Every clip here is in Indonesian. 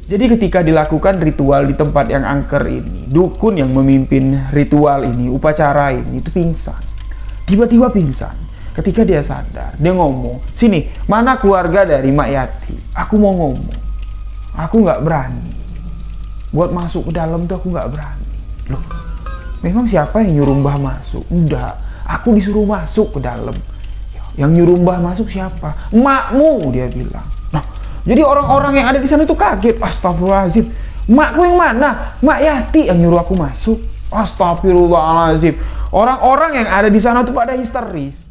Jadi ketika dilakukan ritual di tempat yang angker ini, dukun yang memimpin ritual ini, upacara ini, itu pingsan. Tiba-tiba pingsan. Ketika dia sadar, dia ngomong, "Sini, mana keluarga dari Mak Yati? Aku mau ngomong." Aku nggak berani. Buat masuk ke dalam tuh aku nggak berani. Loh, memang siapa yang nyuruh Mbah masuk? Udah, aku disuruh masuk ke dalam. Yang nyuruh Mbah masuk siapa? Emakmu, dia bilang. Nah, jadi orang-orang yang ada di sana itu kaget. Astagfirullahaladzim. Makku yang mana? Mak Yati yang nyuruh aku masuk. Astagfirullahaladzim. Orang-orang yang ada di sana tuh pada histeris.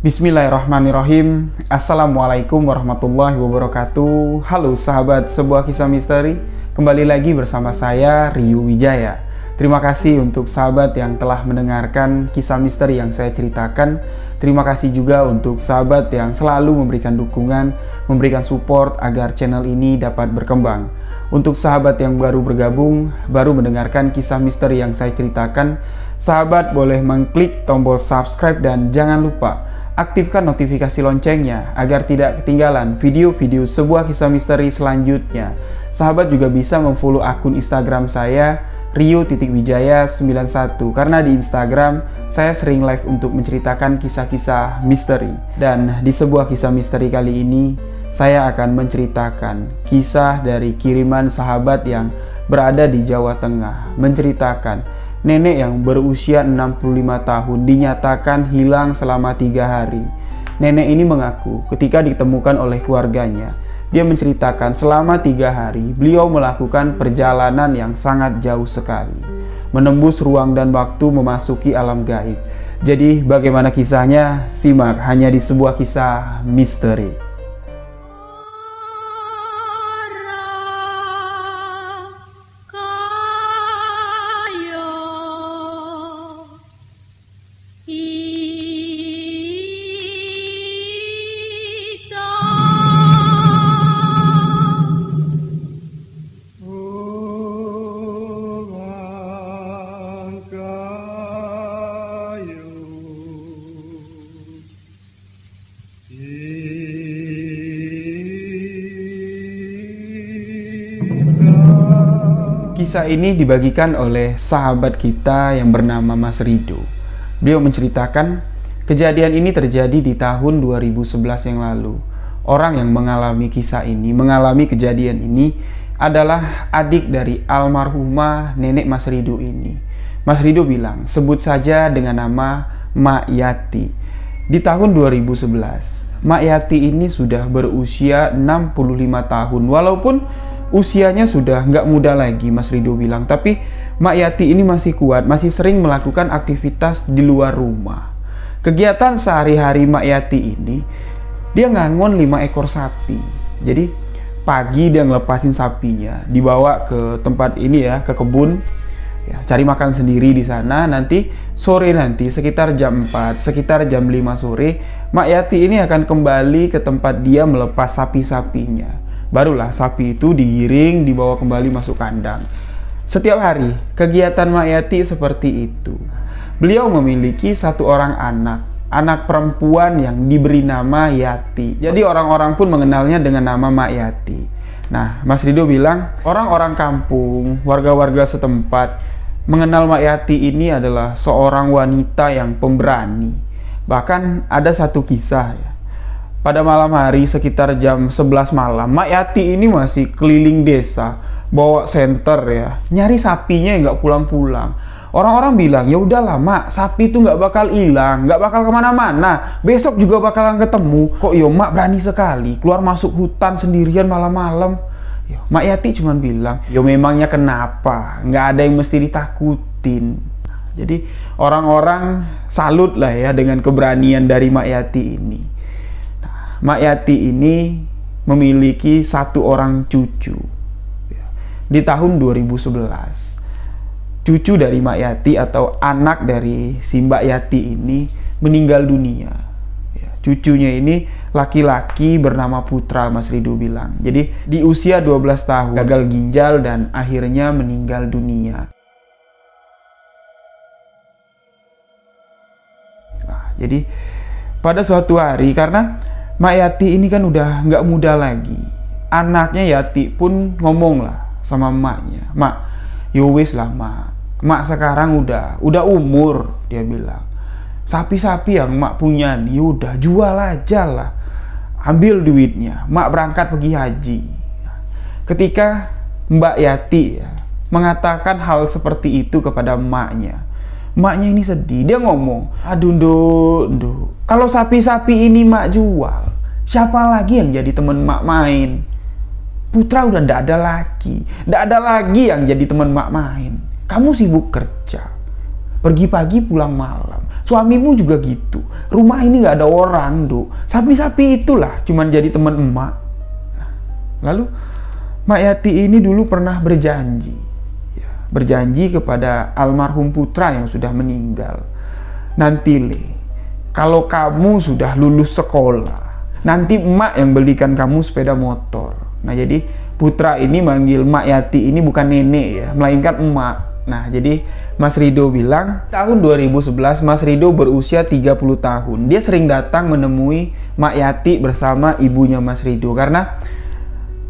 Bismillahirrahmanirrahim. Assalamualaikum warahmatullahi wabarakatuh. Halo sahabat sebuah kisah misteri. Kembali lagi bersama saya, Rio Wijaya. Terima kasih untuk sahabat yang telah mendengarkan kisah misteri yang saya ceritakan. Terima kasih juga untuk sahabat yang selalu memberikan dukungan, memberikan support agar channel ini dapat berkembang. Untuk sahabat yang baru bergabung, baru mendengarkan kisah misteri yang saya ceritakan, sahabat boleh mengklik tombol subscribe dan jangan lupa aktifkan notifikasi loncengnya agar tidak ketinggalan video-video sebuah kisah misteri selanjutnya. Sahabat juga bisa memfollow akun Instagram saya Rio.Wijaya91 karena di Instagram saya sering live untuk menceritakan kisah-kisah misteri. Dan di sebuah kisah misteri kali ini saya akan menceritakan kisah dari kiriman sahabat yang berada di Jawa Tengah, menceritakan nenek yang berusia 65 tahun dinyatakan hilang selama 3 hari. Nenek ini mengaku ketika ditemukan oleh keluarganya, dia menceritakan selama 3 hari beliau melakukan perjalanan yang sangat jauh sekali, menembus ruang dan waktu memasuki alam gaib. Jadi bagaimana kisahnya? Simak hanya di sebuah kisah misteri. Kisah ini dibagikan oleh sahabat kita yang bernama Mas Rido. Beliau menceritakan kejadian ini terjadi di tahun 2011 yang lalu. Orang yang mengalami kisah ini, mengalami kejadian ini adalah adik dari almarhumah nenek Mas Rido ini. Mas Rido bilang, sebut saja dengan nama Mak Yati. Di tahun 2011, Mak Yati ini sudah berusia 65 tahun. Walaupun usianya sudah nggak muda lagi, Mas Rido bilang, tapi Mak Yati ini masih kuat, masih sering melakukan aktivitas di luar rumah. Kegiatan sehari-hari Mak Yati ini, dia ngangon 5 ekor sapi. Jadi pagi dia ngelepasin sapinya, dibawa ke tempat ini ya, ke kebun, ya, cari makan sendiri di sana. Nanti sore nanti sekitar jam 4, sekitar jam 5 sore, Mak Yati ini akan kembali ke tempat dia melepas sapi-sapinya. Barulah sapi itu digiring, dibawa kembali masuk kandang. Setiap hari, kegiatan Mak Yati seperti itu. Beliau memiliki 1 orang anak perempuan yang diberi nama Yati. Jadi orang-orang pun mengenalnya dengan nama Mak Yati. Nah, Mas Rido bilang, orang-orang kampung, warga-warga setempat, mengenal Mak Yati ini adalah seorang wanita yang pemberani. Bahkan ada satu kisah ya. Pada malam hari sekitar jam 11 malam, Mak Yati ini masih keliling desa, bawa senter ya, nyari sapinya yang nggak pulang-pulang. Orang-orang bilang, ya udahlah Mak, sapi itu nggak bakal hilang, nggak bakal kemana-mana, besok juga bakalan ketemu. Kok yo Mak berani sekali keluar masuk hutan sendirian malam-malam? Mak Yati cuman bilang, yo memangnya kenapa? Nggak ada yang mesti ditakutin. Jadi orang-orang salut lah ya dengan keberanian dari Mak Yati ini. Mak Yati ini memiliki 1 orang cucu. Di tahun 2011, cucu dari Mak Yati atau anak dari si Mbak Yati ini meninggal dunia. Cucunya ini laki-laki bernama Putra, Mas Rido bilang. Jadi di usia 12 tahun gagal ginjal dan akhirnya meninggal dunia. Nah, jadi pada suatu hari, karena Mak Yati ini kan udah nggak muda lagi, anaknya Yati pun ngomong lah sama emaknya, "Mak, yowis lah mak. Mak sekarang udah umur," dia bilang. "Sapi-sapi yang mak punya nih udah jual aja lah. Ambil duitnya, mak berangkat pergi haji." Ketika Mbak Yati mengatakan hal seperti itu kepada emaknya ini sedih. Dia ngomong, "Aduh, Nduk, kalau sapi-sapi ini mak jual, siapa lagi yang jadi temen mak main? Putra udah ndak ada lagi yang jadi teman mak main. Kamu sibuk kerja, pergi pagi pulang malam. Suamimu juga gitu. Rumah ini nggak ada orang, Duk. Sapi-sapi itulah cuman jadi teman emak." Lalu Mak Yati ini dulu pernah berjanji kepada almarhum putra yang sudah meninggal, "Nanti Le, kalau kamu sudah lulus sekolah, nanti emak yang belikan kamu sepeda motor." Nah, jadi putra ini manggil Mak Yati ini bukan nenek ya, melainkan emak. Nah, jadi Mas Rido bilang tahun 2011 Mas Rido berusia 30 tahun. Dia sering datang menemui Mak Yati bersama ibunya Mas Rido karena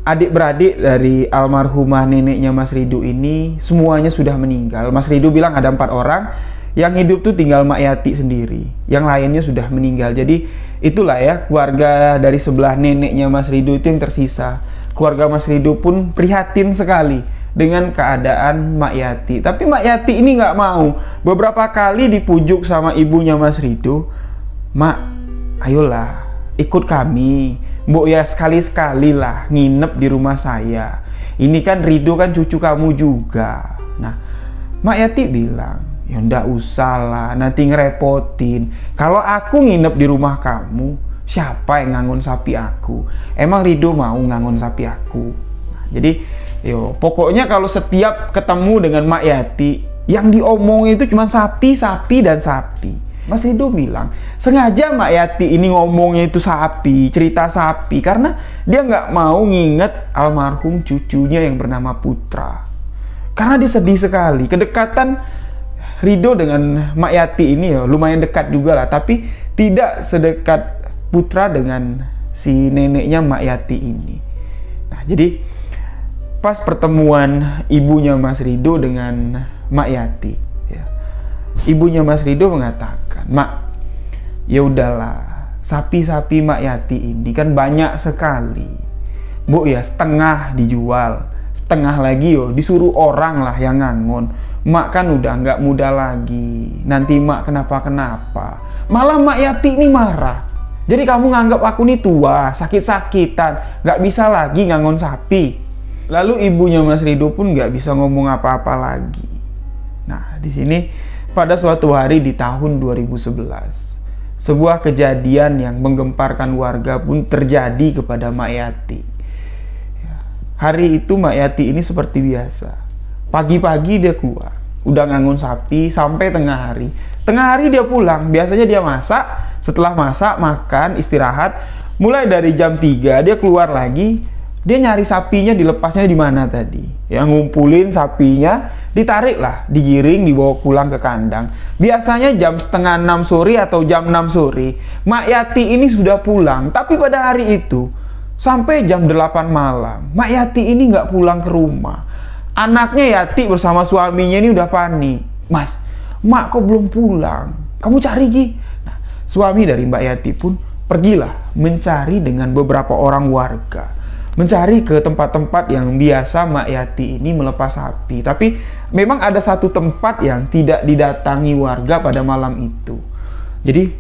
adik-beradik dari almarhumah neneknya Mas Rido ini semuanya sudah meninggal. Mas Rido bilang ada 4 orang, yang hidup tuh tinggal Mak Yati sendiri, yang lainnya sudah meninggal. Jadi itulah ya, keluarga dari sebelah neneknya Mas Rido itu yang tersisa. Keluarga Mas Rido pun prihatin sekali dengan keadaan Mak Yati. Tapi Mak Yati ini nggak mau. Beberapa kali dipujuk sama ibunya Mas Rido, "Mak, ayolah ikut kami. Mbok ya sekali-sekali lah nginep di rumah saya. Ini kan Rido kan cucu kamu juga." Nah, Mak Yati bilang, "Ya ndak usah lah, nanti ngerepotin. Kalau aku nginep di rumah kamu, siapa yang ngangon sapi aku? Emang Rido mau ngangon sapi aku?" Nah, jadi pokoknya kalau setiap ketemu dengan Mak Yati, yang diomongin itu cuma sapi, sapi, dan sapi. Mas Rido bilang, sengaja Mak Yati ini ngomongnya itu sapi, cerita sapi, karena dia nggak mau nginget almarhum cucunya yang bernama Putra. Karena dia sedih sekali. Kedekatan Rido dengan Mak Yati ini lumayan dekat juga lah, tapi tidak sedekat Putra dengan si neneknya Mak Yati ini. Nah, jadi pas pertemuan ibunya Mas Rido dengan Mak Yati, ibunya Mas Rido mengatakan, "Mak, ya udahlah, sapi-sapi Mak Yati ini kan banyak sekali. Bu ya setengah dijual, setengah lagi disuruh orang lah yang ngangon. Mak kan udah nggak muda lagi, nanti mak kenapa-kenapa. Malah Mak Yati ini marah. Jadi kamu nganggap aku nih tua, sakit-sakitan, nggak bisa lagi ngangon sapi." Lalu ibunya Mas Rido pun nggak bisa ngomong apa-apa lagi. Nah, di sini pada suatu hari di tahun 2011, sebuah kejadian yang menggemparkan warga pun terjadi kepada Mak Yati. Hari itu Mak Yati ini seperti biasa. Pagi-pagi dia keluar, udah ngangon sapi sampai tengah hari. Tengah hari dia pulang, biasanya dia masak. Setelah masak, makan, istirahat. Mulai dari jam 3 dia keluar lagi. Dia nyari sapinya, dilepasnya di mana tadi. Yang ngumpulin sapinya, ditarik lah, digiring, dibawa pulang ke kandang. Biasanya jam setengah 6 sore atau jam 6 sore, Mak Yati ini sudah pulang. Tapi pada hari itu, sampai jam 8 malam, Mak Yati ini nggak pulang ke rumah. Anaknya Yati bersama suaminya ini udah panik. "Mas, Mak kok belum pulang? Kamu cari Gi." Nah, suami dari Mbak Yati pun pergilah mencari dengan beberapa orang warga. Mencari ke tempat-tempat yang biasa Mak Yati ini melepas sapi. Tapi memang ada satu tempat yang tidak didatangi warga pada malam itu. Jadi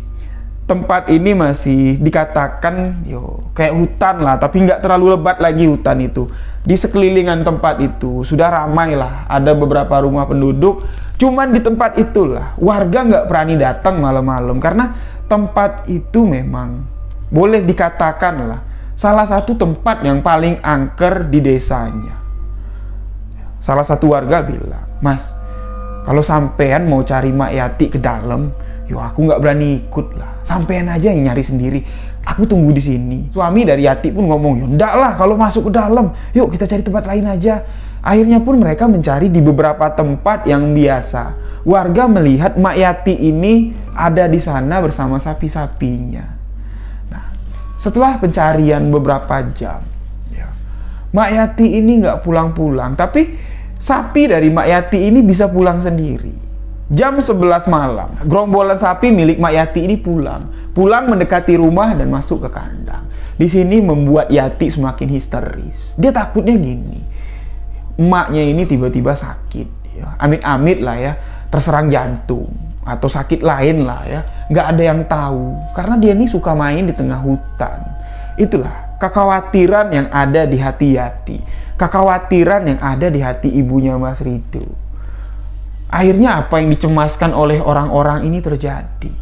tempat ini masih dikatakan kayak hutan lah, tapi nggak terlalu lebat lagi hutan itu. Di sekelilingan tempat itu sudah ramai lah, ada beberapa rumah penduduk. Cuman di tempat itulah warga nggak berani datang malam-malam, karena tempat itu memang boleh dikatakan lah salah satu tempat yang paling angker di desanya. Salah satu warga bilang, "Mas, kalau sampean mau cari Mak Yati ke dalam, aku nggak berani ikut lah. Sampean aja yang nyari sendiri. Aku tunggu di sini." Suami dari Yati pun ngomong, "Ndak lah, kalau masuk ke dalam, yuk kita cari tempat lain aja." Akhirnya pun mereka mencari di beberapa tempat yang biasa. Warga melihat Mak Yati ini ada di sana bersama sapi-sapinya. Nah, setelah pencarian beberapa jam, Mak Yati ini nggak pulang-pulang, tapi sapi dari Mak Yati ini bisa pulang sendiri. Jam 11 malam, gerombolan sapi milik Mak Yati ini pulang mendekati rumah dan masuk ke kandang. Di sini membuat Yati semakin histeris. Dia takutnya gini, emaknya ini tiba-tiba sakit, ya. Amit-amit lah ya, terserang jantung atau sakit lain lah ya, nggak ada yang tahu karena dia ini suka main di tengah hutan. Itulah kekhawatiran yang ada di hati Yati, kekhawatiran yang ada di hati ibunya Mas Rido. Akhirnya apa yang dicemaskan oleh orang-orang ini terjadi.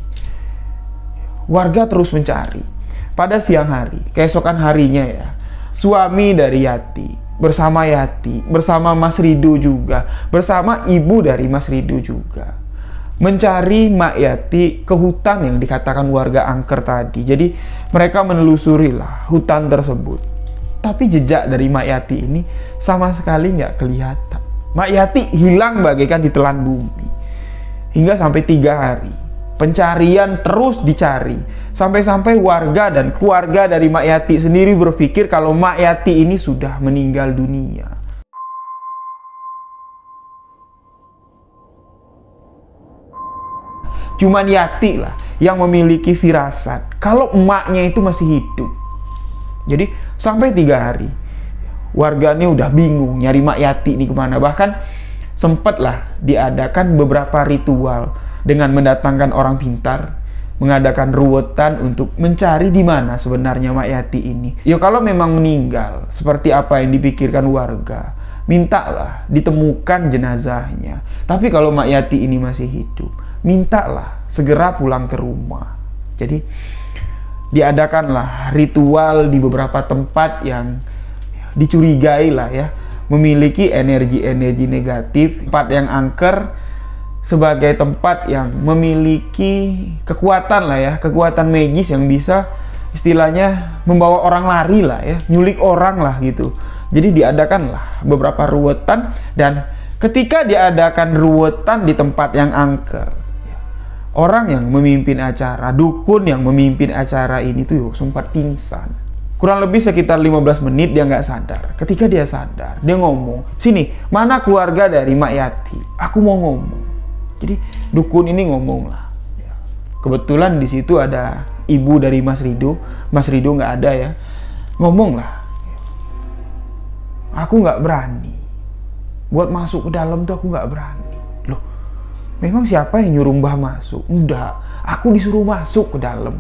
Warga terus mencari. Pada siang hari, keesokan harinya ya, suami dari Yati bersama Mas Rido juga, bersama ibu dari Mas Rido juga, mencari Mak Yati ke hutan yang dikatakan warga angker tadi. Jadi mereka menelusurilah hutan tersebut. Tapi jejak dari Mak Yati ini sama sekali nggak kelihatan. Mak Yati hilang bagaikan ditelan bumi. Hingga sampai 3 hari. Pencarian terus dicari. Sampai-sampai warga dan keluarga dari Mak Yati sendiri berpikir kalau Mak Yati ini sudah meninggal dunia. Cuman Yati lah yang memiliki firasat kalau emaknya itu masih hidup. Jadi sampai 3 hari warganya udah bingung nyari Mak Yati ini kemana. Bahkan sempatlah diadakan beberapa ritual dengan mendatangkan orang pintar, mengadakan ruwetan untuk mencari di mana sebenarnya Mak Yati ini. Ya kalau memang meninggal seperti apa yang dipikirkan warga, mintalah ditemukan jenazahnya. Tapi kalau Mak Yati ini masih hidup, mintalah segera pulang ke rumah. Jadi diadakanlah ritual di beberapa tempat yang dicurigai lah ya, memiliki energi-energi negatif. Tempat yang angker sebagai tempat yang memiliki kekuatan lah ya, kekuatan magis yang bisa istilahnya membawa orang lari lah ya, nyulik orang lah gitu. Jadi diadakanlah beberapa ruwetan, dan ketika diadakan ruwetan di tempat yang angker, orang yang memimpin acara, dukun yang memimpin acara ini tuh sempat pingsan. Kurang lebih sekitar 15 menit dia nggak sadar. Ketika dia sadar, dia ngomong, "Sini, mana keluarga dari Mak Yati? Aku mau ngomong." Jadi dukun ini ngomong lah. Kebetulan di situ ada ibu dari Mas Rido. Mas Rido nggak ada ya. Ngomong lah. "Aku nggak berani. Buat masuk ke dalam tuh aku nggak berani." Loh, memang siapa yang nyuruh Mbah masuk? Enggak, aku disuruh masuk ke dalam.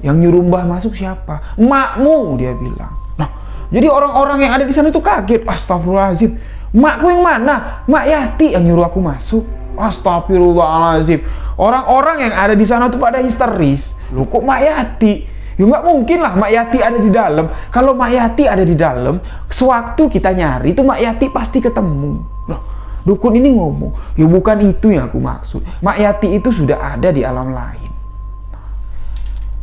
Yang nyuruh Mbah masuk siapa? Emakmu, dia bilang. Nah, jadi orang-orang yang ada di sana itu kaget. Astagfirullahaladzim. Emakku yang mana? Mak Yati yang nyuruh aku masuk. Astagfirullahaladzim. Orang-orang yang ada di sana tuh pada histeris. Loh, kok Mak Yati? Ya nggak mungkin lah Mak Yati ada di dalam. Kalau Mak Yati ada di dalam, sewaktu kita nyari itu Mak Yati pasti ketemu. Loh, dukun ini ngomong, ya bukan itu yang aku maksud. Mak Yati itu sudah ada di alam lain.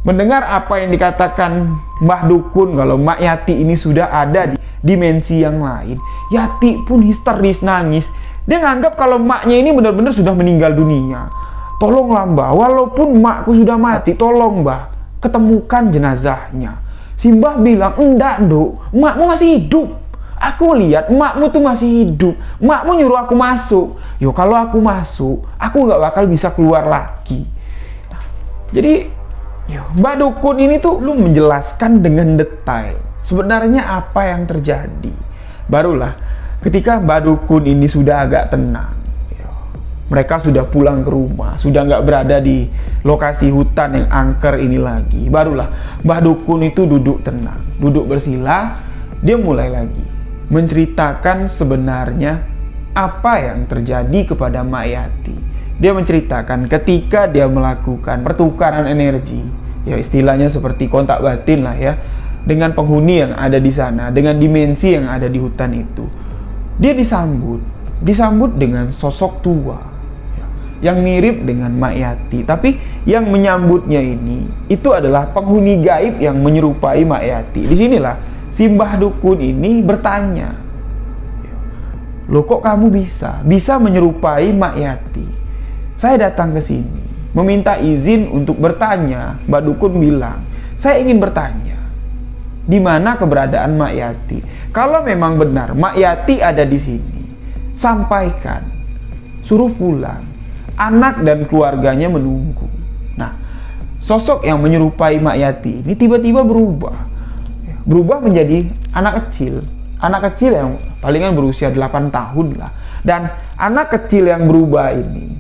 Mendengar apa yang dikatakan Mbah Dukun kalau Mak Yati ini sudah ada di dimensi yang lain, Yati pun histeris nangis. Dia nganggap kalau maknya ini benar-benar sudah meninggal dunia. "Tolonglah Mbah, walaupun makku sudah mati, tolong Mbah, ketemukan jenazahnya." Si Mbah bilang, "Enggak, Nduk, makmu masih hidup. Aku lihat makmu tuh masih hidup. Makmu nyuruh aku masuk. Yo kalau aku masuk, aku nggak bakal bisa keluar lagi." Nah, jadi Mbak Dukun ini tuh belum menjelaskan dengan detail sebenarnya apa yang terjadi. Barulah ketika Mbak Dukun ini sudah agak tenang, mereka sudah pulang ke rumah, sudah nggak berada di lokasi hutan yang angker ini lagi. Barulah Mbak Dukun itu duduk tenang, duduk bersila. Dia mulai lagi menceritakan sebenarnya apa yang terjadi kepada Mak Yati. Dia menceritakan ketika dia melakukan pertukaran energi, ya istilahnya seperti kontak batin lah ya, dengan penghuni yang ada di sana, dengan dimensi yang ada di hutan itu. Dia disambut dengan sosok tua yang mirip dengan Mak Yati, tapi yang menyambutnya ini itu adalah penghuni gaib yang menyerupai Mak Yati. Disinilah si Mbah Dukun ini bertanya, "Loh kok kamu bisa menyerupai Mak Yati?" "Saya datang ke sini meminta izin untuk bertanya." Mbak Dukun bilang, "Saya ingin bertanya, di mana keberadaan Mak Yati. Kalau memang benar Mak Yati ada di sini, sampaikan, suruh pulang. Anak dan keluarganya menunggu. Nah, sosok yang menyerupai Mak Yati ini tiba-tiba berubah menjadi anak kecil. Anak kecil yang palingan berusia 8 tahun lah. Dan anak kecil yang berubah ini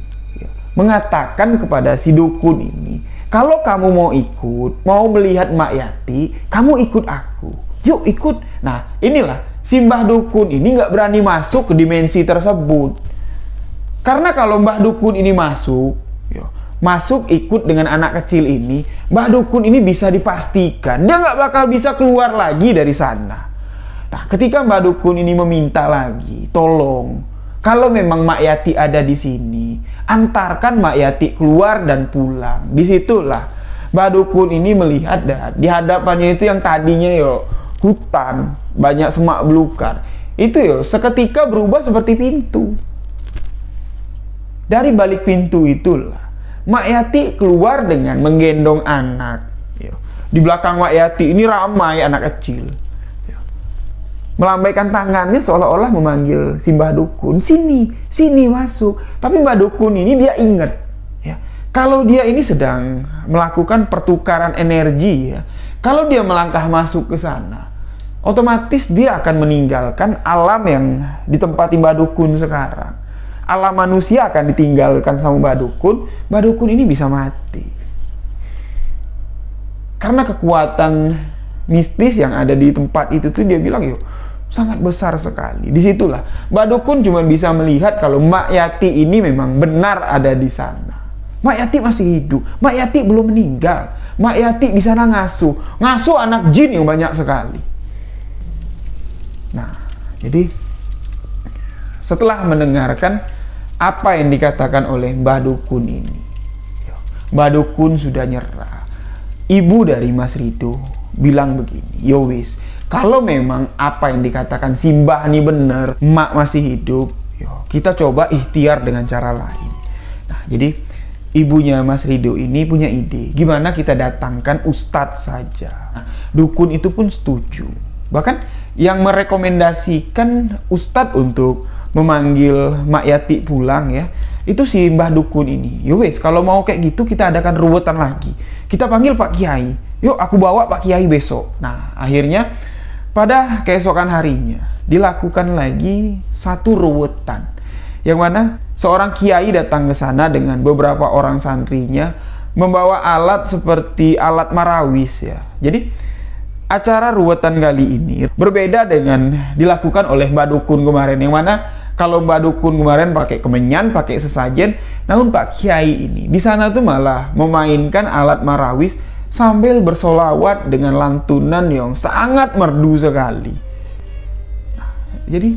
mengatakan kepada si dukun ini, kalau kamu mau ikut, mau melihat Mak Yati, kamu ikut aku. Yuk ikut. Nah, inilah si Mbah Dukun ini nggak berani masuk ke dimensi tersebut. Karena kalau Mbah Dukun ini masuk ikut dengan anak kecil ini, Mbah Dukun ini bisa dipastikan dia nggak bakal bisa keluar lagi dari sana. Nah, ketika Mbah Dukun ini meminta lagi, tolong, kalau memang Mak Yati ada di sini, antarkan Mak Yati keluar dan pulang. Disitulah Mbah Dukun ini melihat di hadapannya itu yang tadinya hutan, banyak semak belukar. Itu seketika berubah seperti pintu. Dari balik pintu itulah Mak Yati keluar dengan menggendong anak. Di belakang Mak Yati ini ramai anak kecil. Melambaikan tangannya seolah-olah memanggil si Mbah Dukun, sini masuk. Tapi Mbah Dukun ini dia ingat kalau dia ini sedang melakukan pertukaran energi kalau dia melangkah masuk ke sana, otomatis dia akan meninggalkan alam yang ditempati Mbah Dukun sekarang. Alam manusia akan ditinggalkan sama Mbah Dukun. Mbah Dukun ini bisa mati karena kekuatan mistis yang ada di tempat itu tuh, dia bilang sangat besar sekali. Disitulah Mbah Dukun cuma bisa melihat kalau Mak Yati ini memang benar ada di sana. Mak Yati masih hidup, Mak Yati belum meninggal. Mak Yati di sana ngasuh anak jin yang banyak sekali. Nah, jadi setelah mendengarkan apa yang dikatakan oleh Mbah Dukun ini, Mbah Dukun sudah nyerah. Ibu dari Mas Rido bilang begini, wis, kalau memang apa yang dikatakan si Mbah ini benar, Mak masih hidup, kita coba ikhtiar dengan cara lain. Nah, jadi ibunya Mas Rido ini punya ide, gimana kita datangkan ustadz saja. Nah, dukun itu pun setuju. Bahkan yang merekomendasikan ustadz untuk memanggil Mak Yati pulang itu si Mbah Dukun ini. Wes, kalau mau kayak gitu kita adakan ruwetan lagi. Kita panggil Pak Kiai. Yuk, aku bawa Pak Kiai besok. Nah, akhirnya pada keesokan harinya dilakukan lagi satu ruwetan, yang mana seorang kiai datang ke sana dengan beberapa orang santrinya membawa alat seperti alat marawis Jadi acara ruwetan kali ini berbeda dengan dilakukan oleh Mbah Dukun kemarin, yang mana kalau Mbah Dukun kemarin pakai kemenyan, pakai sesajen, namun Pak Kiai ini di sana tuh malah memainkan alat marawis sambil bersolawat dengan lantunan yang sangat merdu sekali. Nah, jadi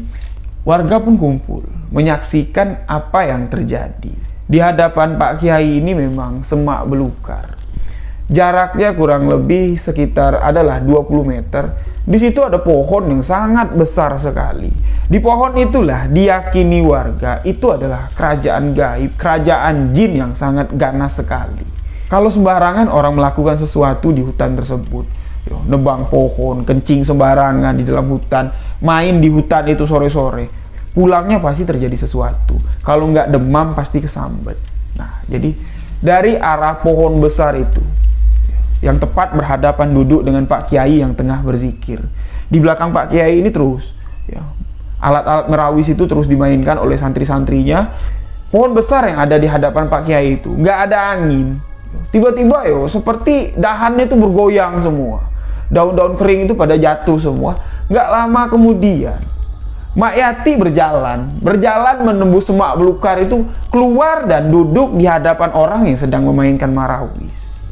warga pun kumpul menyaksikan apa yang terjadi. Di hadapan Pak Kiai ini memang semak belukar. Jaraknya kurang lebih sekitar adalah 20 meter. Di situ ada pohon yang sangat besar sekali. Di pohon itulah diyakini warga itu adalah kerajaan gaib, kerajaan jin yang sangat ganas sekali. Kalau sembarangan orang melakukan sesuatu di hutan tersebut, nebang pohon, kencing sembarangan di dalam hutan, main di hutan itu sore-sore, pulangnya pasti terjadi sesuatu. Kalau nggak demam pasti kesambet. Nah, jadi dari arah pohon besar itu, yang tepat berhadapan duduk dengan Pak Kiai yang tengah berzikir. Di belakang Pak Kiai ini terus, alat-alat merawis itu terus dimainkan oleh santri-santrinya. Pohon besar yang ada di hadapan Pak Kiai itu nggak ada angin. Tiba-tiba seperti dahannya itu bergoyang semua. Daun-daun kering itu pada jatuh semua. Nggak lama kemudian Mak Yati berjalan menembus semak belukar itu, keluar dan duduk di hadapan orang yang sedang memainkan marawis.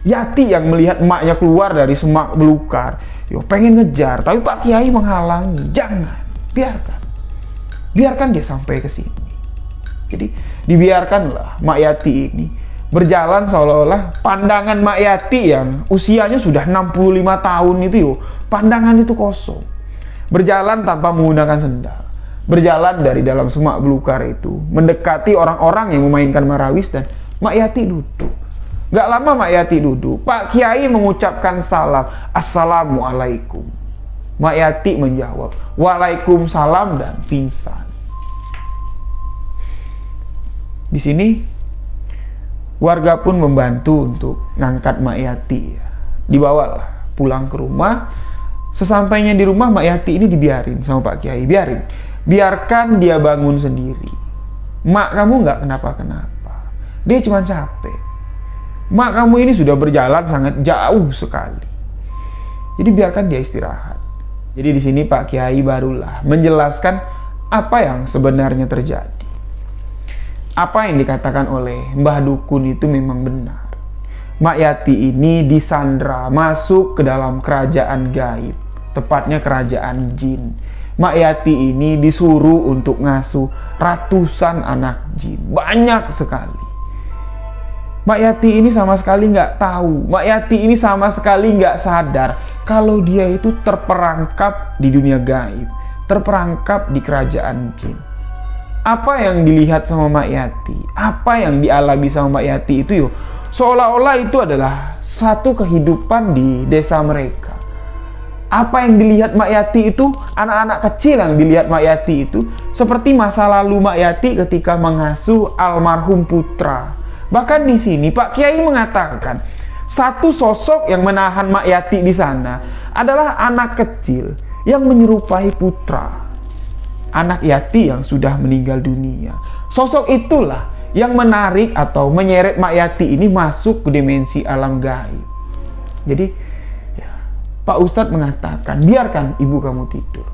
Yati yang melihat emaknya keluar dari semak belukar, pengen ngejar, tapi Pak Kiai menghalangi. Jangan, biarkan dia sampai ke sini. Jadi dibiarkanlah Mak Yati ini berjalan seolah-olah pandangan Mak Yati yang usianya sudah 65 tahun itu pandangan itu kosong. Berjalan tanpa menggunakan sendal. Berjalan dari dalam semak belukar itu, mendekati orang-orang yang memainkan marawis, dan Mak Yati duduk. Gak lama Mak Yati duduk, Pak Kiai mengucapkan salam, Assalamualaikum. Mak Yati menjawab, Waalaikumsalam, dan pingsan. Di sini warga pun membantu untuk ngangkat Mak Yati. Dibawalah pulang ke rumah. Sesampainya di rumah, Mak Yati ini dibiarin sama Pak Kiai. Biarkan dia bangun sendiri. Mak kamu nggak kenapa-kenapa. Dia cuma capek. Mak kamu ini sudah berjalan sangat jauh sekali. Jadi biarkan dia istirahat. Jadi di sini Pak Kiai barulah menjelaskan apa yang sebenarnya terjadi. Apa yang dikatakan oleh Mbah Dukun itu memang benar. Mak Yati ini disandra masuk ke dalam kerajaan gaib, tepatnya kerajaan jin. Mak Yati ini disuruh untuk ngasuh ratusan anak jin, banyak sekali. Mak Yati ini sama sekali nggak tahu, Mak Yati ini sama sekali nggak sadar kalau dia itu terperangkap di dunia gaib, terperangkap di kerajaan jin. Apa yang dilihat sama Mak Yati, apa yang dialami sama Mak Yati itu yo, seolah-olah itu adalah satu kehidupan di desa mereka. Apa yang dilihat Mak Yati itu, anak-anak kecil yang dilihat Mak Yati itu, seperti masa lalu Mak Yati ketika mengasuh almarhum putra. Bahkan di sini Pak Kiai mengatakan, satu sosok yang menahan Mak Yati di sana adalah anak kecil yang menyerupai putra. Anak Yati yang sudah meninggal dunia. Sosok itulah yang menarik atau menyeret Mak Yati ini masuk ke dimensi alam gaib. Jadi Pak Ustadz mengatakan, biarkan ibu kamu tidur.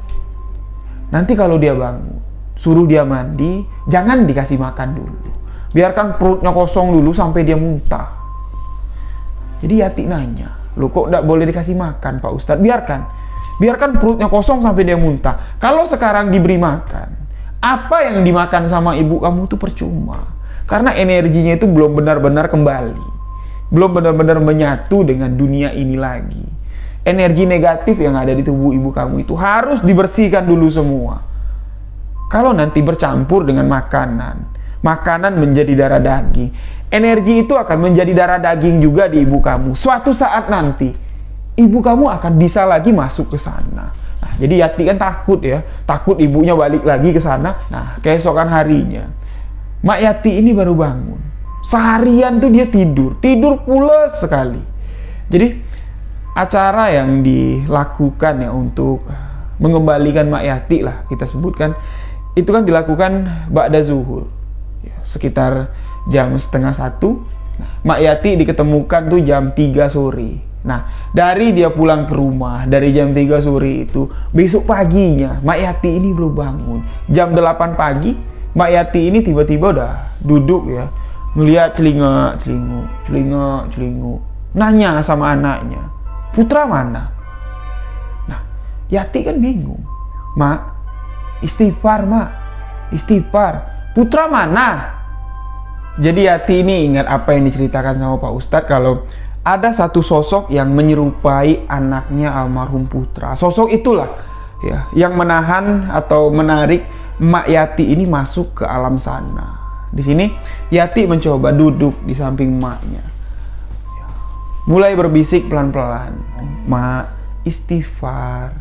Nanti kalau dia bangun, suruh dia mandi, jangan dikasih makan dulu. Biarkan perutnya kosong dulu sampai dia muntah. Jadi Yati nanya, loh kok tidak boleh dikasih makan Pak Ustadz? Biarkan perutnya kosong sampai dia muntah. Kalau sekarang diberi makan, apa yang dimakan sama ibu kamu itu percuma. Karena energinya itu belum benar-benar kembali. Belum benar-benar menyatu dengan dunia ini lagi. Energi negatif yang ada di tubuh ibu kamu itu harus dibersihkan dulu semua. Kalau nanti bercampur dengan makanan menjadi darah daging, energi itu akan menjadi darah daging juga di ibu kamu. Suatu saat nanti, ibu kamu akan bisa lagi masuk ke sana. Nah, jadi Yati kan takut ya, takut ibunya balik lagi ke sana. Nah, keesokan harinya, Mak Yati ini baru bangun. Seharian tuh dia tidur pules sekali. Jadi acara yang dilakukan ya untuk mengembalikan Mak Yati lah kita sebutkan, itu kan dilakukan ba'da zuhur ya, sekitar jam 12:30. Mak Yati diketemukan tuh jam 3 sore. Nah, dari dia pulang ke rumah dari jam 3 sore itu, besok paginya Mak Yati ini baru bangun. Jam 8 pagi Mak Yati ini tiba-tiba udah duduk ya, ngeliat celingak, nanya sama anaknya, putra mana? Nah, Yati kan bingung. Mak, istighfar mak, istighfar. Putra mana? Jadi Yati ini ingat apa yang diceritakan sama Pak Ustadz, kalau ada satu sosok yang menyerupai anaknya almarhum putra. Sosok itulah ya yang menahan atau menarik Mak Yati ini masuk ke alam sana. Di sini Yati mencoba duduk di samping maknya. Mulai berbisik pelan-pelan, Mak, istighfar,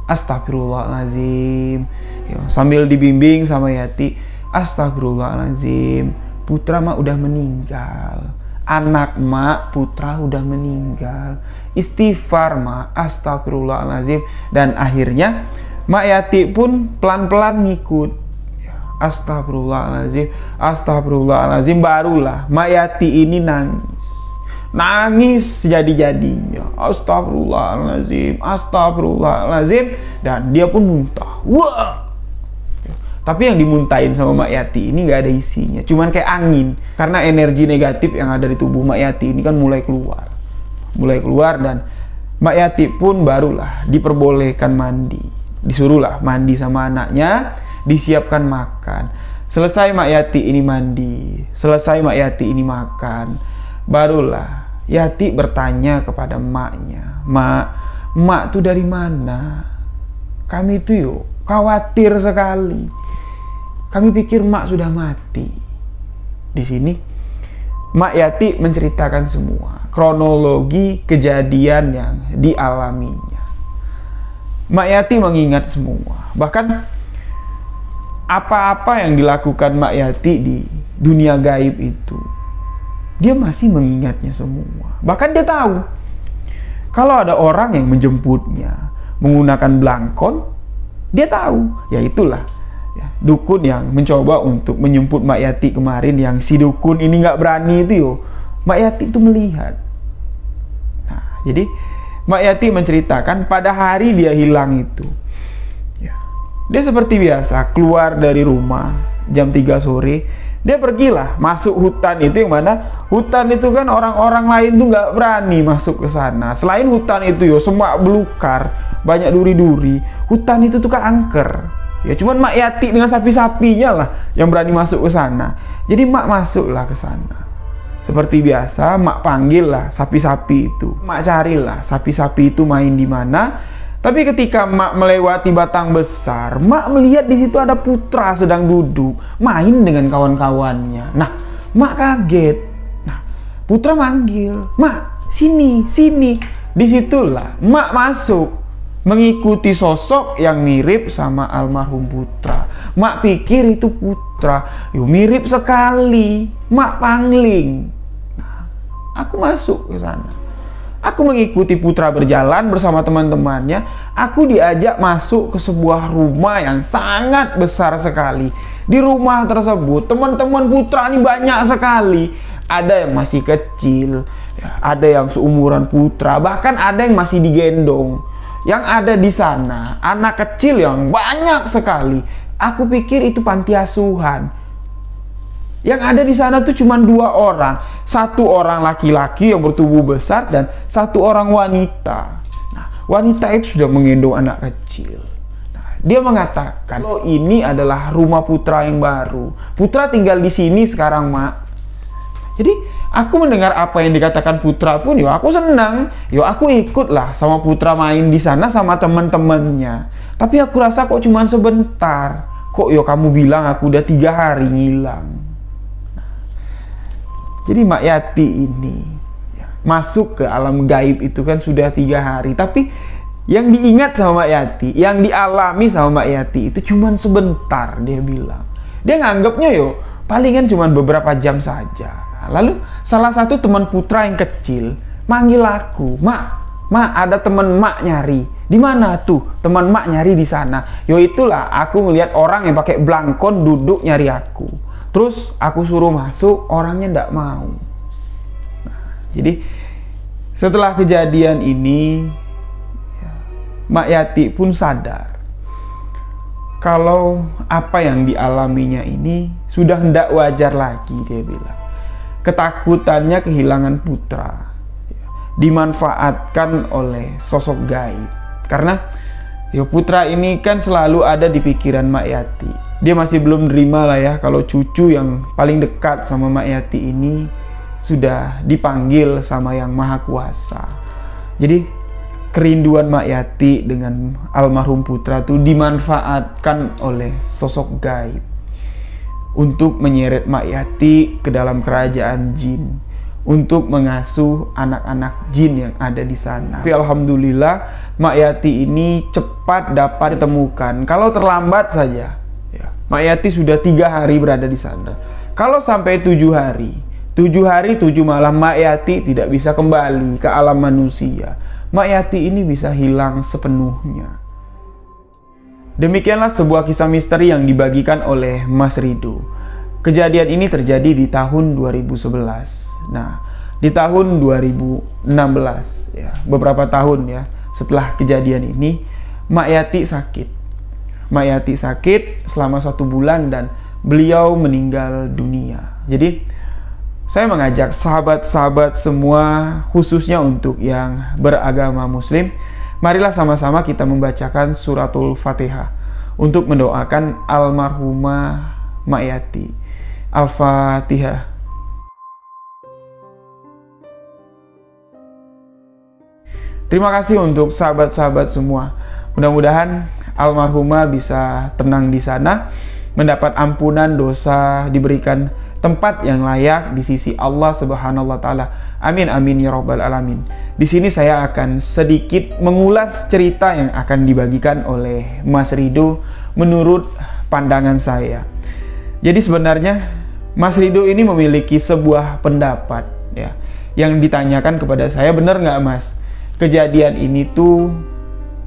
astagfirullahaladzim. Ya, sambil dibimbing sama Yati, astagfirullahaladzim, putra mak udah meninggal. Anak mak, putra udah meninggal. Istighfar mak, astagfirullahaladzim. Dan akhirnya Mak Yati pun pelan-pelan ngikut. Astagfirullahaladzim, astagfirullahaladzim. Barulah Mak Yati ini nangis sejadi-jadinya. Astagfirullahaladzim, astagfirullahaladzim. Dan dia pun muntah. Wah! Tapi yang dimuntahin sama Mak Yati ini gak ada isinya, cuman kayak angin. Karena energi negatif yang ada di tubuh Mak Yati ini kan mulai keluar. Dan Mak Yati pun barulah diperbolehkan mandi. Disuruhlah mandi sama anaknya, disiapkan makan. Selesai Mak Yati ini mandi, selesai Mak Yati ini makan, barulah Yati bertanya kepada emaknya, Mak tuh dari mana? Kami tuh yuk khawatir sekali. Kami pikir mak sudah mati. Di sini Mak Yati menceritakan semua kronologi kejadian yang dialaminya. Mak Yati mengingat semua, bahkan apa-apa yang dilakukan Mak Yati di dunia gaib itu, dia masih mengingatnya semua. Bahkan dia tahu kalau ada orang yang menjemputnya menggunakan belangkon, dia tahu, ya itulah ya, dukun yang mencoba untuk menjemput Mak Yati kemarin, yang si dukun ini nggak berani itu yo. Mak Yati itu melihat. Nah, jadi Mak Yati menceritakan pada hari dia hilang itu, ya, dia seperti biasa keluar dari rumah jam 3 sore. Dia pergilah masuk hutan itu, yang mana hutan itu kan orang-orang lain tuh nggak berani masuk ke sana. Selain hutan itu yo, semak belukar, banyak duri-duri. Hutan itu tuh kan angker. Ya cuman Mak Yati dengan sapi-sapinya lah yang berani masuk ke sana. Jadi Mak masuklah ke sana. Seperti biasa, Mak panggil lah sapi-sapi itu. Mak carilah sapi-sapi itu main di mana. Tapi ketika Mak melewati batang besar, Mak melihat di situ ada putra sedang duduk main dengan kawan-kawannya. Nah, Mak kaget. Nah, putra manggil, "Mak, sini, sini." Disitulah Mak masuk, mengikuti sosok yang mirip sama almarhum putra. Mak pikir itu putra, yuk mirip sekali. Mak pangling. Nah, aku masuk ke sana. Aku mengikuti putra berjalan bersama teman-temannya. Aku diajak masuk ke sebuah rumah yang sangat besar sekali. Di rumah tersebut, teman-teman putra ini banyak sekali. Ada yang masih kecil, ada yang seumuran putra, bahkan ada yang masih digendong. Yang ada di sana, anak kecil yang banyak sekali. Aku pikir itu panti asuhan. Yang ada di sana tuh cuma 2 orang. 1 orang laki-laki yang bertubuh besar dan 1 orang wanita. Nah, wanita itu sudah menggendong anak kecil. Nah, dia mengatakan, "Oh, ini adalah rumah putra yang baru. Putra tinggal di sini sekarang, Mak." Jadi, aku mendengar apa yang dikatakan putra pun, yo aku senang. Yo aku ikutlah sama putra main di sana sama teman-temannya. Tapi aku rasa kok cuma sebentar. Kok yo kamu bilang aku udah 3 hari ngilang. Jadi Mak Yati ini ya, masuk ke alam gaib itu kan sudah 3 hari. Tapi yang diingat sama Mak Yati, yang dialami sama Mak Yati itu cuman sebentar, dia bilang. Dia nganggapnya yo palingan cuman beberapa jam saja. Lalu salah satu teman putra yang kecil manggil aku, "Mak, ada teman Mak nyari." "Di mana tuh?" "Teman Mak nyari di sana." Yo itulah, aku melihat orang yang pakai belangkon duduk nyari aku. Terus aku suruh masuk, orangnya ndak mau. Nah, jadi setelah kejadian ini, Mak Yati pun sadar kalau apa yang dialaminya ini sudah ndak wajar lagi, dia bilang. Ketakutannya kehilangan putra dimanfaatkan oleh sosok gaib. Karena ya putra ini kan selalu ada di pikiran Mak Yati. Dia masih belum nerima lah ya kalau cucu yang paling dekat sama Mak Yati ini sudah dipanggil sama Yang Maha Kuasa. Jadi kerinduan Mak Yati dengan almarhum putra itu dimanfaatkan oleh sosok gaib untuk menyeret Mak Yati ke dalam kerajaan jin, untuk mengasuh anak-anak jin yang ada di sana. Tapi alhamdulillah Mak Yati ini cepat dapat ditemukan. Kalau terlambat saja, ya, Mak Yati sudah 3 hari berada di sana. Kalau sampai 7 hari, 7 malam Mak Yati tidak bisa kembali ke alam manusia. Mak Yati ini bisa hilang sepenuhnya. Demikianlah sebuah kisah misteri yang dibagikan oleh Mas Rido. Kejadian ini terjadi di tahun 2011. Nah, di tahun 2016, ya, beberapa tahun ya setelah kejadian ini, Mak Yati sakit. Mak Yati sakit selama 1 bulan dan beliau meninggal dunia. Jadi, saya mengajak sahabat-sahabat semua, khususnya untuk yang beragama Muslim, marilah sama-sama kita membacakan suratul Fatihah untuk mendoakan almarhumah Mak Yati. Al-Fatihah. Terima kasih untuk sahabat-sahabat semua. Mudah-mudahan almarhumah bisa tenang di sana, mendapat ampunan dosa, diberikan tempat yang layak di sisi Allah Subhanahu wa taala. Amin amin ya rabbal alamin. Di sini saya akan sedikit mengulas cerita yang akan dibagikan oleh Mas Rido menurut pandangan saya. Jadi sebenarnya Mas Rido ini memiliki sebuah pendapat ya, yang ditanyakan kepada saya, benar nggak Mas, kejadian ini tuh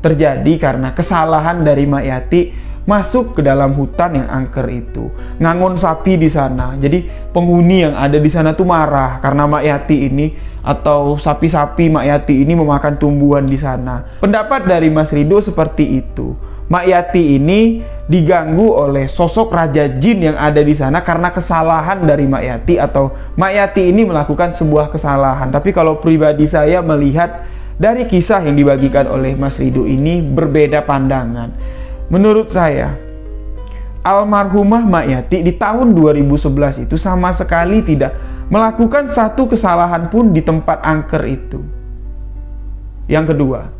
terjadi karena kesalahan dari Mak Yati masuk ke dalam hutan yang angker itu, ngangon sapi di sana. Jadi penghuni yang ada di sana tuh marah karena Mak Yati ini atau sapi-sapi Mak Yati ini memakan tumbuhan di sana. Pendapat dari Mas Rido seperti itu. Mak Yati ini diganggu oleh sosok raja jin yang ada di sana karena kesalahan dari Mak Yati, atau Mak Yati ini melakukan sebuah kesalahan. Tapi kalau pribadi saya melihat dari kisah yang dibagikan oleh Mas Rido ini berbeda pandangan. Menurut saya, almarhumah Mak Yati di tahun 2011 itu sama sekali tidak melakukan satu kesalahan pun di tempat angker itu. Yang kedua,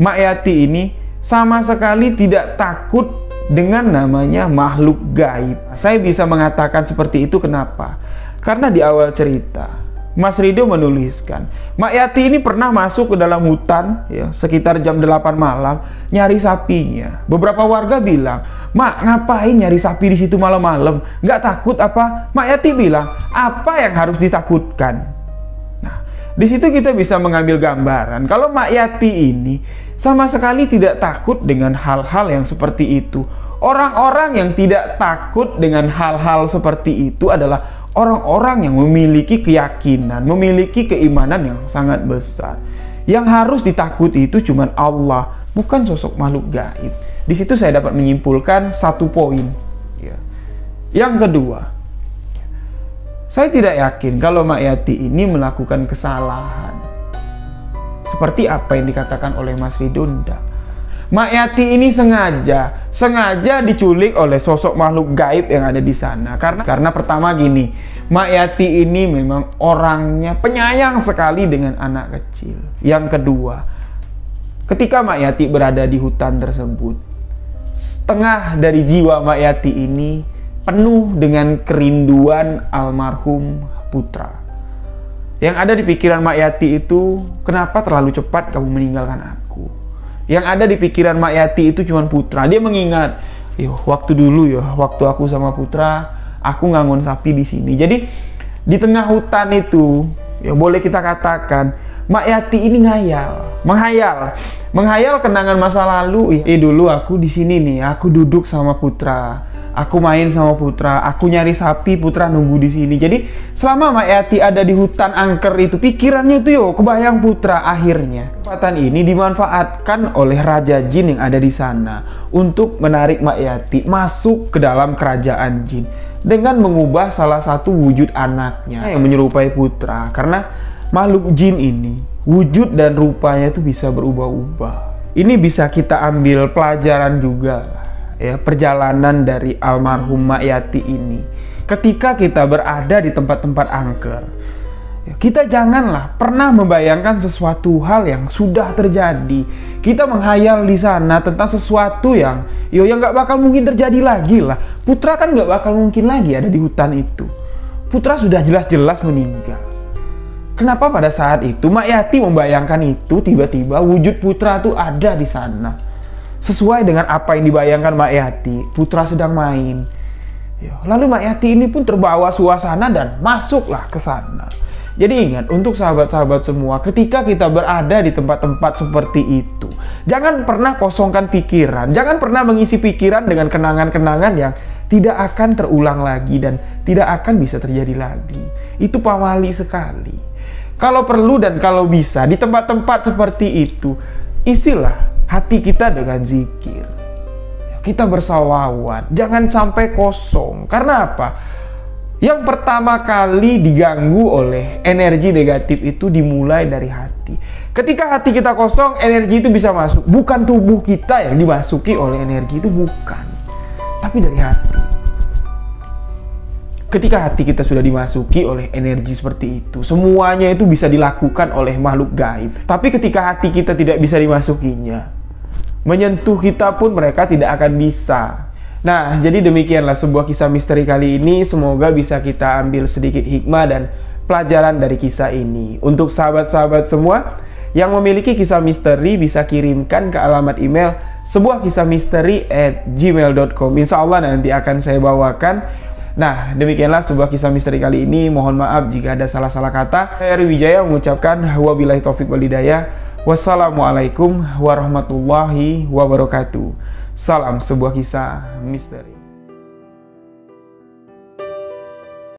Mak Yati ini sama sekali tidak takut dengan namanya makhluk gaib. Saya bisa mengatakan seperti itu kenapa? Karena di awal cerita Mas Rido menuliskan, Mak Yati ini pernah masuk ke dalam hutan ya, sekitar jam 8 malam nyari sapinya. Beberapa warga bilang, "Mak, ngapain nyari sapi di situ malam-malam? Nggak takut apa?" Mak Yati bilang, "Apa yang harus ditakutkan?" Nah, di situ kita bisa mengambil gambaran kalau Mak Yati ini sama sekali tidak takut dengan hal-hal yang seperti itu. Orang-orang yang tidak takut dengan hal-hal seperti itu adalah orang-orang yang memiliki keyakinan, memiliki keimanan yang sangat besar. Yang harus ditakuti itu cuma Allah, bukan sosok makhluk gaib. Di situ saya dapat menyimpulkan satu poin. Ya. Yang kedua, saya tidak yakin kalau Mak Yati ini melakukan kesalahan seperti apa yang dikatakan oleh Mas Rido. Mak Yati ini sengaja diculik oleh sosok makhluk gaib yang ada di sana. Karena pertama gini, Mak Yati ini memang orangnya penyayang sekali dengan anak kecil. Yang kedua, ketika Mak Yati berada di hutan tersebut, setengah dari jiwa Mak Yati ini penuh dengan kerinduan almarhum putra. Yang ada di pikiran Mak Yati itu, kenapa terlalu cepat kamu meninggalkan aku? Yang ada di pikiran Mak Yati itu cuma putra. Dia mengingat, waktu dulu ya, waktu aku sama putra, aku ngangon sapi di sini. Jadi di tengah hutan itu, ya boleh kita katakan, Mak Yati ini menghayal kenangan masa lalu. Dulu aku di sini nih, aku duduk sama putra. Aku main sama putra, aku nyari sapi, putra nunggu di sini. Jadi selama Mak Yati ada di hutan angker itu, pikirannya itu kebayang putra. Akhirnya kesempatan ini dimanfaatkan oleh raja jin yang ada di sana untuk menarik Mak Yati masuk ke dalam kerajaan jin dengan mengubah salah satu wujud anaknya yang menyerupai putra. Karena makhluk jin ini wujud dan rupanya itu bisa berubah-ubah. Ini bisa kita ambil pelajaran juga ya, perjalanan dari almarhum Mak Yati ini. Ketika kita berada di tempat-tempat angker, ya, kita janganlah pernah membayangkan sesuatu hal yang sudah terjadi. Kita menghayal di sana tentang sesuatu yang nggak bakal mungkin terjadi lagi lah. Putra kan nggak bakal mungkin lagi ada di hutan itu. Putra sudah jelas-jelas meninggal. Kenapa pada saat itu Mak Yati membayangkan itu, tiba-tiba wujud putra tuh ada di sana? Sesuai dengan apa yang dibayangkan Mak Yati, putra sedang main. Lalu Mak Yati ini pun terbawa suasana dan masuklah ke sana. Jadi ingat, untuk sahabat-sahabat semua, ketika kita berada di tempat-tempat seperti itu, jangan pernah kosongkan pikiran, jangan pernah mengisi pikiran dengan kenangan-kenangan yang tidak akan terulang lagi dan tidak akan bisa terjadi lagi. Itu pamali sekali. Kalau perlu dan kalau bisa, di tempat-tempat seperti itu, isilah hati kita dengan zikir. Kita bersalawat, jangan sampai kosong. Karena apa? Yang pertama kali diganggu oleh energi negatif itu dimulai dari hati. Ketika hati kita kosong, energi itu bisa masuk. Bukan tubuh kita yang dimasuki oleh energi itu, bukan. Tapi dari hati. Ketika hati kita sudah dimasuki oleh energi seperti itu, semuanya itu bisa dilakukan oleh makhluk gaib. Tapi ketika hati kita tidak bisa dimasukinya, menyentuh kita pun mereka tidak akan bisa. Nah, jadi demikianlah sebuah kisah misteri kali ini. Semoga bisa kita ambil sedikit hikmah dan pelajaran dari kisah ini. Untuk sahabat-sahabat semua yang memiliki kisah misteri bisa kirimkan ke alamat email sebuahkisahmisteri@gmail.com. Insya Allah nanti akan saya bawakan. Nah, demikianlah sebuah kisah misteri kali ini. Mohon maaf jika ada salah-salah kata. Saya Ari Wijaya mengucapkan wabillahi taufiq wal hidayah. Wassalamualaikum warahmatullahi wabarakatuh. Salam sebuah kisah misteri.